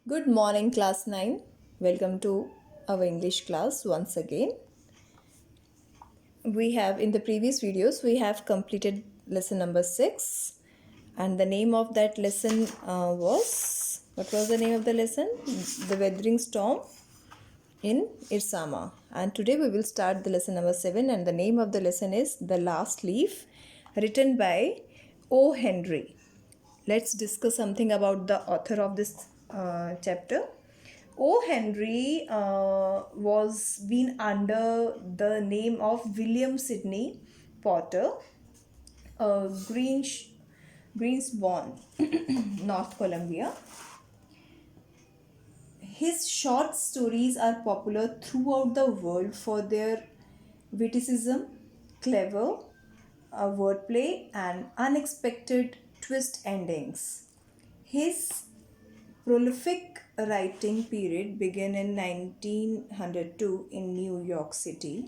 Good morning, class 9. Welcome to our English class once again. In the previous videos, we have completed lesson number 6, and the name of that lesson what was the name of the lesson? The Weathering Storm in Irsama. And today we will start the lesson number 7, and the name of the lesson is The Last Leaf, written by O. Henry. Let's discuss something about the author of this chapter. O. Henry was been under the name of William Sidney Potter, uh, Greens, Greensbourne, North Columbia. His short stories are popular throughout the world for their witticism, clever wordplay, and unexpected twist endings. His prolific writing period began in 1902 in New York City.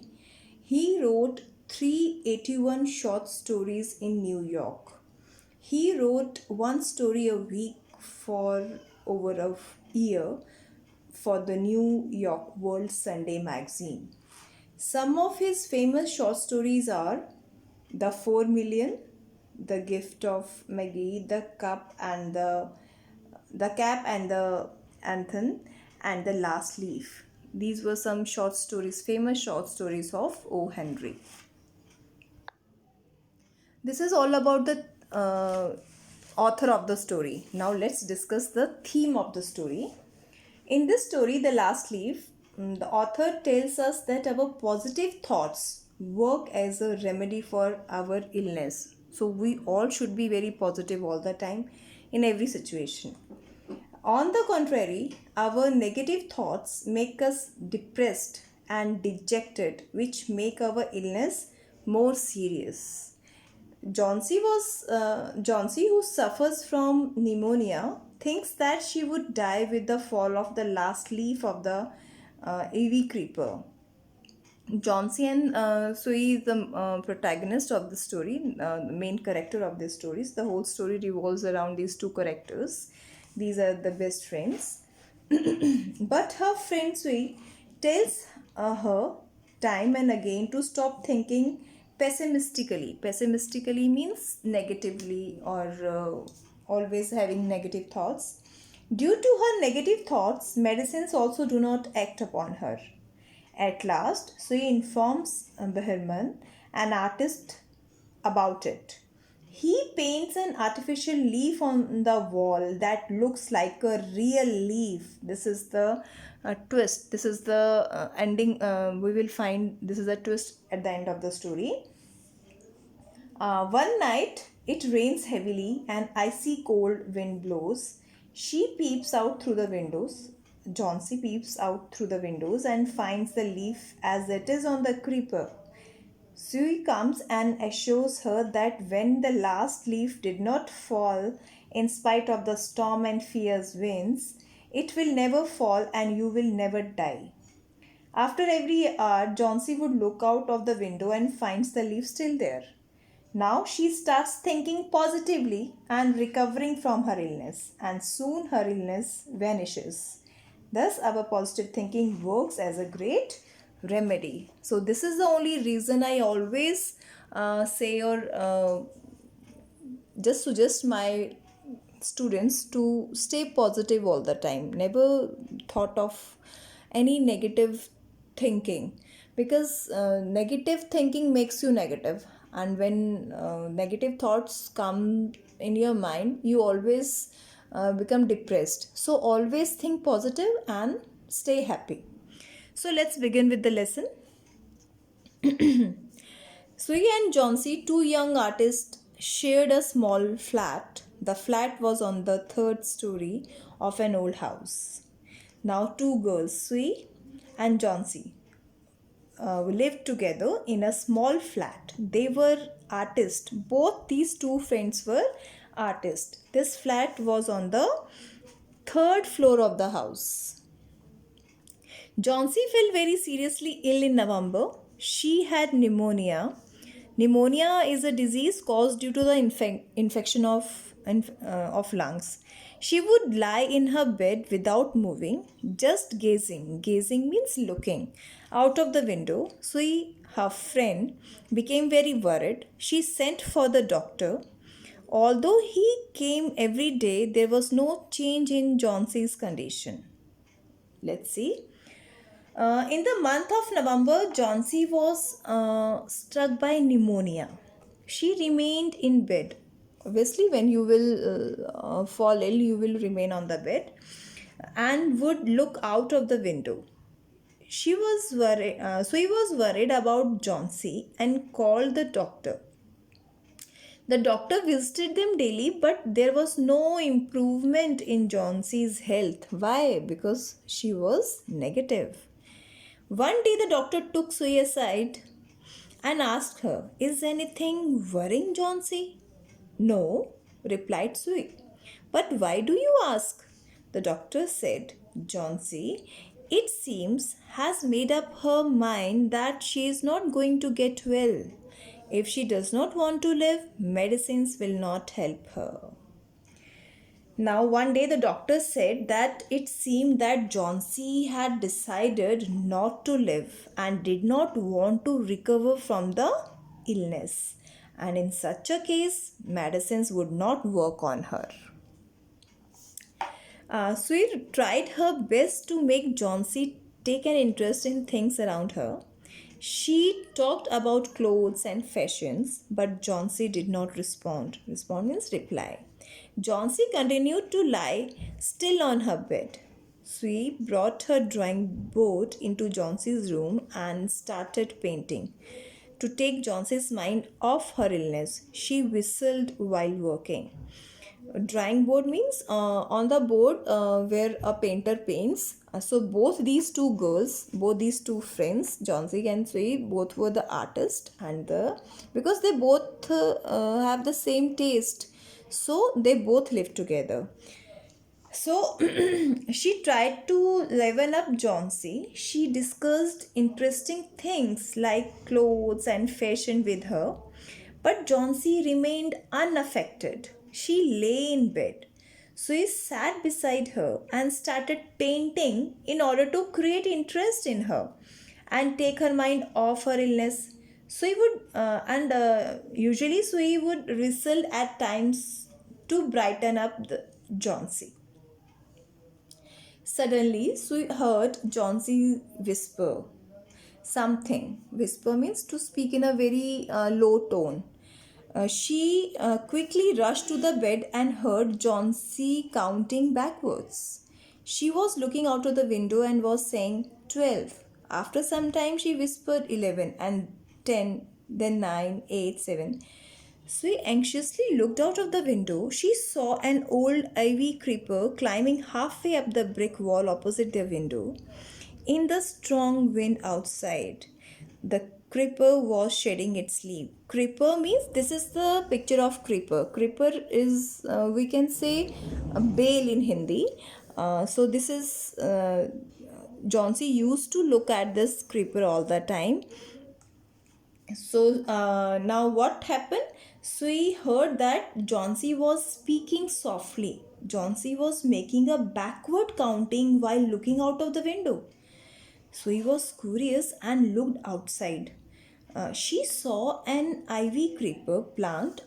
He wrote 381 short stories in New York. He wrote one story a week for over a year for the New York World Sunday magazine. Some of his famous short stories are The 4 Million, The Gift of Maggie, The Cap and the Anthem, and The Last Leaf. These were some short stories, famous short stories of O. Henry. This is all about the author of the story. Now let's discuss the theme of the story. In this story, The Last Leaf, the author tells us that our positive thoughts work as a remedy for our illness. So we all should be very positive all the time in every situation. On the contrary, our negative thoughts make us depressed and dejected, which make our illness more serious. Johnsy, who suffers from pneumonia, thinks that she would die with the fall of the last leaf of the ivy creeper. Johnsy and Sui is the protagonist of the story, the main character of this story. The whole story revolves around these two characters. These are the best friends. But her friend Sui tells her time and again to stop thinking pessimistically. Pessimistically means negatively or always having negative thoughts. Due to her negative thoughts, medicines also do not act upon her. At last, Sui informs Behrman, an artist, about it. He paints an artificial leaf on the wall that looks like a real leaf. This is the twist. This is the ending. We will find this is a twist at the end of the story. One night, it rains heavily and icy cold wind blows. She peeps out through the windows. Johnsy peeps out through the windows and finds the leaf as it is on the creeper. Sui comes and assures her that when the last leaf did not fall in spite of the storm and fierce winds, it will never fall and you will never die. After every hour, Johnsy would look out of the window and finds the leaf still there. Now she starts thinking positively and recovering from her illness, and soon her illness vanishes. Thus, our positive thinking works as a great remedy. So, this is the only reason I always say or just suggest my students to stay positive all the time. Never thought of any negative thinking, because negative thinking makes you negative, and when negative thoughts come in your mind, you always become depressed. So always think positive and stay happy. So let's begin with the lesson. Sui and Johnsy, two young artists, shared a small flat. The flat was on the third story of an old house. Now two girls, Sui and Johnsy, lived together in a small flat. They were artists. Both these two friends were artists. This flat was on the third floor of the house. Johnsy fell very seriously ill in November. She had pneumonia. Pneumonia is a disease caused due to the infection of lungs. She would lie in her bed without moving, just gazing. Gazing means looking out of the window. Sui, her friend, became very worried. She sent for the doctor. Although he came every day, there was no change in Johnson's condition. Let's see. In the month of November, Johnsy was struck by pneumonia. She remained in bed. Obviously, when you will fall ill, you will remain on the bed and would look out of the window. So he was worried about Johnsy and called the doctor. The doctor visited them daily, but there was no improvement in Johnsy's health. Why? Because she was negative. One day the doctor took Sui aside and asked her, "Is anything worrying Johnsy?" "No," replied Sui. "But why do you ask?" The doctor said, "Johnsy, it seems, has made up her mind that she is not going to get well. If she does not want to live, medicines will not help her." Now, one day the doctor said that it seemed that Johnsy had decided not to live and did not want to recover from the illness. And in such a case, medicines would not work on her. Sweet tried her best to make Johnsy take an interest in things around her. She talked about clothes and fashions, but Johnsy did not respond. Respond means reply. Johnsy continued to lie still on her bed. Sui brought her drawing board into Johnsy's room and started painting. To take Johnsy's mind off her illness, she whistled while working. Drawing board means on the board where a painter paints. So both these two girls, both these two friends, Johnsy and Sui, both were the artist, and because they both have the same taste, so they both live together. So she tried to level up Johnsy. She discussed interesting things like clothes and fashion with her. But Johnsy remained unaffected. She lay in bed. So he sat beside her and started painting in order to create interest in her and take her mind off her illness. So he would, and usually, so he would whistle at times to brighten up the Johnsy. Suddenly, Sue heard Johnsy whisper something. Whisper means to speak in a very low tone. She quickly rushed to the bed and heard Johnsy counting backwards. She was looking out of the window and was saying 12. After some time, she whispered 11 and 10, then 9, 8, 7. Sue anxiously looked out of the window. She saw an old ivy creeper climbing halfway up the brick wall opposite their window. In the strong wind outside, the creeper was shedding its leaf. Creeper means this is the picture of creeper. Creeper is, we can say, a bale in Hindi. So this is, Johnsy used to look at this creeper all the time. So now what happened? Sui heard that Johnsy was speaking softly. Johnsy was making a backward counting while looking out of the window. Sui was curious and looked outside. She saw an ivy creeper plant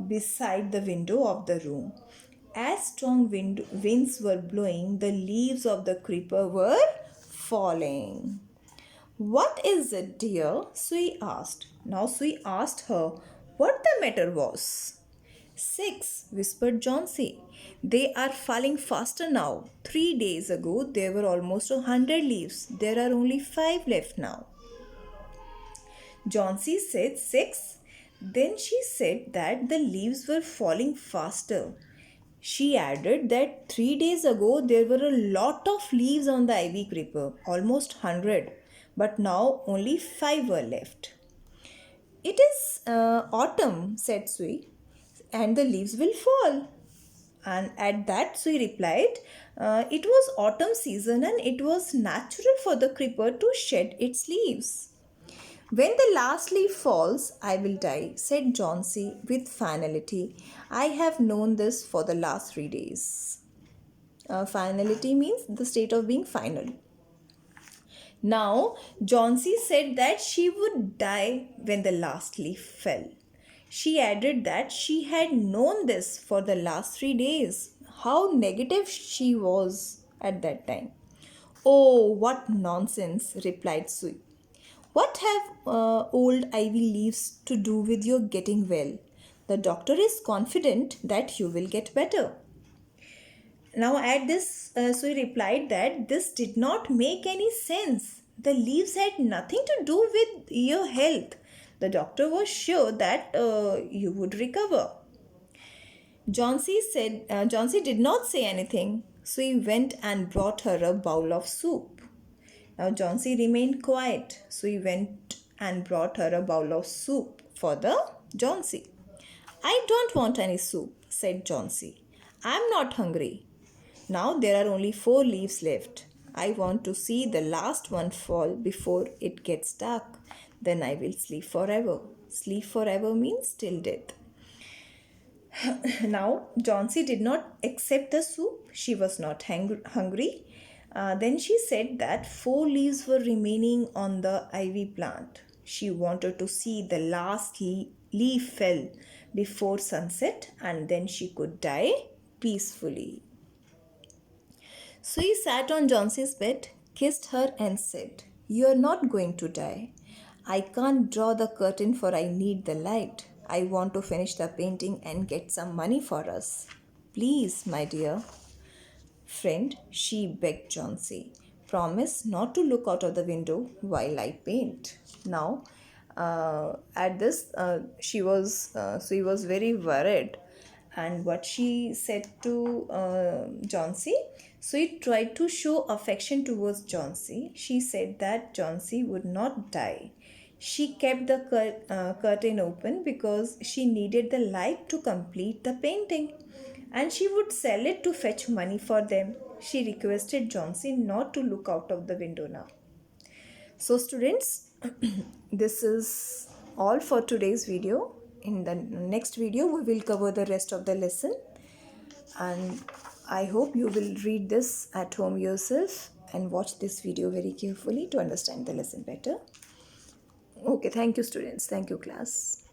beside the window of the room. As strong winds were blowing, the leaves of the creeper were falling. "What is it, dear?" Sui asked. Now Sui asked her what the matter was. "Six," whispered Johnsy. "They are falling faster now. 3 days ago there were almost 100 leaves. There are only 5 left now." Johnsy said 6. Then she said that the leaves were falling faster. She added that 3 days ago there were a lot of leaves on the ivy creeper, almost 100, but now only 5 were left. "It is autumn," said Sui, "and the leaves will fall." And at that, Sui replied, "It was autumn season and it was natural for the creeper to shed its leaves." When the last leaf falls, I will die, said Johnsy with finality. I have known this for the last 3 days. Finality means the state of being final. Now, Johnsy said that she would die when the last leaf fell. She added that she had known this for the last 3 days. How negative she was at that time. Oh, what nonsense, replied Sui. What have old ivy leaves to do with your getting well? The doctor is confident that you will get better. Now, at this, Sui replied that this did not make any sense. The leaves had nothing to do with your health. The doctor was sure that you would recover. Johnsy did not say anything. Sui went and brought her a bowl of soup. Now Johnsy remained quiet. Sui went and brought her a bowl of soup for the Johnsy. I don't want any soup, said Johnsy. I'm not hungry. Now there are only 4 leaves left. I want to see the last one fall before it gets dark. Then I will sleep forever. Sleep forever means till death. Now, Johnsy did not accept the soup. She was not hungry. Then she said that 4 leaves were remaining on the ivy plant. She wanted to see the last leaf fell before sunset and then she could die peacefully. Sui sat on Johnsy's bed, kissed her, and said, You are not going to die. I can't draw the curtain for I need the light. I want to finish the painting and get some money for us. Please, my dear friend, she begged Johnsy, promise not to look out of the window while I paint. Now, at this, she was very worried, and what she said to Johnsy, so he tried to show affection towards Johnsy. She said that Johnsy would not die. She kept the curtain open because she needed the light to complete the painting and she would sell it to fetch money for them. She requested Johnsy not to look out of the window now. So students, this is all for today's video. In the next video, we will cover the rest of the lesson. And I hope you will read this at home yourself and watch this video very carefully to understand the lesson better. Okay, thank you students. Thank you class.